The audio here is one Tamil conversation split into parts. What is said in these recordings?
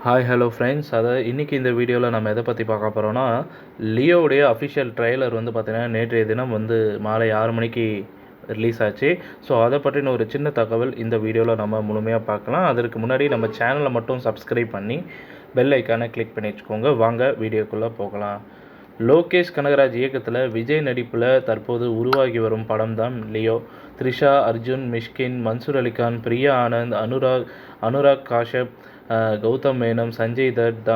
Hi hello friends. இன்றைக்கி இந்த வீடியோவில் நம்ம எதை பற்றி பார்க்க போகிறோன்னா, லியோவுடைய அஃபிஷியல் ட்ரெய்லர் வந்து பார்த்திங்கன்னா நேற்றைய தினம் வந்து மாலை 6 மணிக்கு ரிலீஸ் ஆச்சு. ஸோ அதை பற்றின ஒரு சின்ன தகவல் இந்த வீடியோவில் நம்ம முழுமையாக பார்க்கலாம். அதற்கு முன்னாடி நம்ம சேனலை மட்டும் சப்ஸ்கிரைப் பண்ணி பெல் ஐக்கானை கிளிக் பண்ணி வச்சுக்கோங்க. வாங்க வீடியோக்குள்ளே போகலாம். லோகேஷ் கனகராஜ் இயக்கத்தில் விஜய் நடிப்பில் தற்போது உருவாகி வரும் படம் தான் லியோ. த்ரிஷா, அர்ஜுன், மிஷ்கின், மன்சூர் அலிகான், பிரியா ஆனந்த், அனுராக் காஷ்யப், கௌதம் மேனன், சஞ்சய் தத்,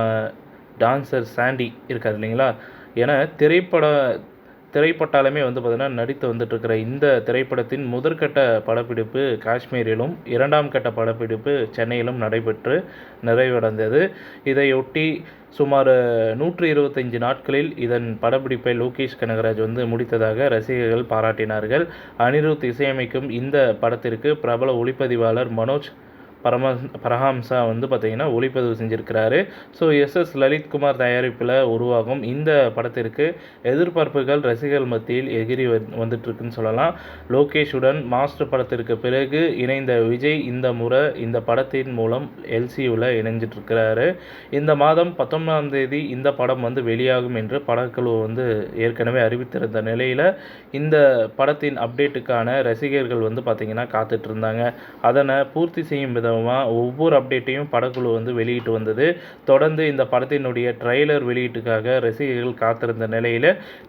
டான்சர் சாண்டி இருக்கார் இல்லைங்களா என திரைப்பட்டாலுமே வந்து பார்த்திங்கன்னா நடித்து வந்துட்டுருக்கிற இந்த திரைப்படத்தின் முதற்கட்ட படப்பிடிப்பு காஷ்மீரிலும், இரண்டாம் கட்ட படப்பிடிப்பு சென்னையிலும் நடைபெற்று நிறைவடைந்தது. இதையொட்டி சுமார் 125 நாட்களில் இதன் படப்பிடிப்பை லோகேஷ் கனகராஜ் வந்து முடித்ததாக ரசிகர்கள் பாராட்டினார்கள். அனிருத் இசையமைக்கும் இந்த படத்திற்கு பிரபல ஒளிப்பதிவாளர் மனோஜ் பரஹாம்சா வந்து பார்த்திங்கன்னா ஒளிப்பதிவு செஞ்சுருக்கிறாரு. ஸோ எஸ்எஸ் லலித்குமார் தயாரிப்பில் உருவாகும் இந்த படத்திற்கு எதிர்பார்ப்புகள் ரசிகர்கள் மத்தியில் எகிரி வந்துட்டுருக்குன்னு சொல்லலாம். லோகேஷுடன் மாஸ்டர் படத்திற்கு பிறகு இணைந்த விஜய் இந்த முறை இந்த படத்தின் மூலம் எல்சியூவில் இணைஞ்சிட்ருக்கிறாரு. இந்த மாதம் 19ஆம் தேதி இந்த படம் வந்து வெளியாகும் என்று படக்குழு வந்து ஏற்கனவே அறிவித்திருந்த நிலையில் இந்த படத்தின் அப்டேட்டுக்கான ரசிகர்கள் வந்து பார்த்திங்கன்னா காத்துட்டு இருந்தாங்க. அதனை பூர்த்தி செய்யும் ஒவ்வொரு அப்டேட்டையும் படக்குழு வந்து வெளியிட்டு வந்தது. தொடர்ந்து இந்த படத்தினுடைய ட்ரெய்லர் வெளியீட்டுக்காக ரசிகர்கள் காத்திருந்த நிலையில்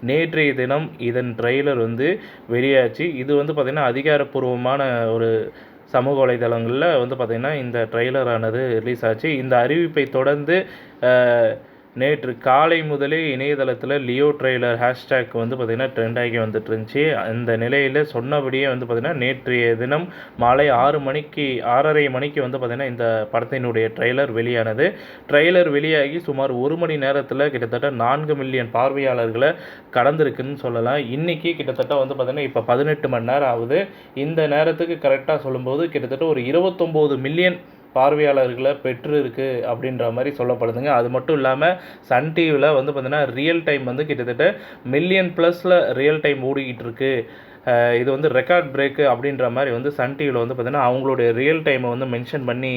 நேற்றைய தினம் இதன் ட்ரெய்லர் வந்து வெளியாச்சு. இது வந்து பார்த்திங்கன்னா அதிகாரப்பூர்வமான ஒரு சமூக வலைதளங்களில் வந்து பார்த்திங்கன்னா இந்த ட்ரெய்லரானது ரிலீஸ் ஆச்சு. இந்த அறிவிப்பை தொடர்ந்து நேற்று காலை முதலே இணையதளத்தில் லியோ ட்ரெய்லர் ஹேஷ்டேக் வந்து பார்த்திங்கன்னா ட்ரெண்ட் ஆகி வந்துட்டு இருந்துச்சு. அந்த நிலையில் சொன்னபடியே வந்து பார்த்திங்கன்னா நேற்றைய தினம் மாலை 6:30 மணிக்கு வந்து பார்த்திங்கன்னா இந்த படத்தினுடைய ட்ரெய்லர் வெளியானது. ட்ரெய்லர் வெளியாகி சுமார் 1 மணி நேரத்தில் கிட்டத்தட்ட 4 மில்லியன் பார்வையாளர்களை கடந்திருக்குன்னு சொல்லலாம். இன்றைக்கி கிட்டத்தட்ட வந்து பார்த்திங்கன்னா இப்போ 18 மணி நேரம் ஆகுது. இந்த நேரத்துக்கு கரெக்டாக சொல்லும்போது கிட்டத்தட்ட ஒரு 29 மில்லியன் பார்வையாளர்களை பெற்று இருக்குது அப்படின்ற மாதிரி சொல்லப்படுதுங்க. அது மட்டும் இல்லாமல் சன் டிவியில் வந்து பார்த்திங்கன்னா ரியல் டைம் வந்து கிட்டத்தட்ட மில்லியன் ப்ளஸில் ரியல் டைம் ஓடிக்கிட்டு இருக்குது. இது வந்து ரெக்கார்ட் பிரேக்கு அப்படின்ற மாதிரி வந்து சன் டிவியில் வந்து பார்த்திங்கன்னா அவங்களுடைய ரியல் டைமை வந்து மென்ஷன் பண்ணி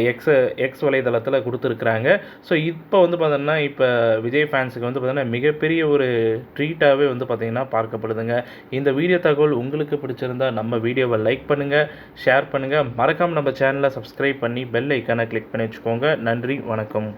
எக்ஸ் வலைதளத்தில் கொடுத்துருக்குறாங்க. ஸோ இப்போ வந்து பார்த்தோன்னா இப்போ விஜய் ஃபேன்ஸுக்கு வந்து பார்த்திங்கன்னா மிகப்பெரிய ஒரு ட்ரீட்டாகவே வந்து பார்த்திங்கன்னா பார்க்கப்படுதுங்க. இந்த வீடியோ தகவல் உங்களுக்கு பிடிச்சிருந்தால் நம்ம வீடியோவை லைக் பண்ணுங்கள், ஷேர் பண்ணுங்கள், மறக்காமல் நம்ம சேனலை சப்ஸ்கிரைப் பண்ணி பெல் ஐக்கானை கிளிக் பண்ணி வச்சுக்கோங்க. நன்றி, வணக்கம்.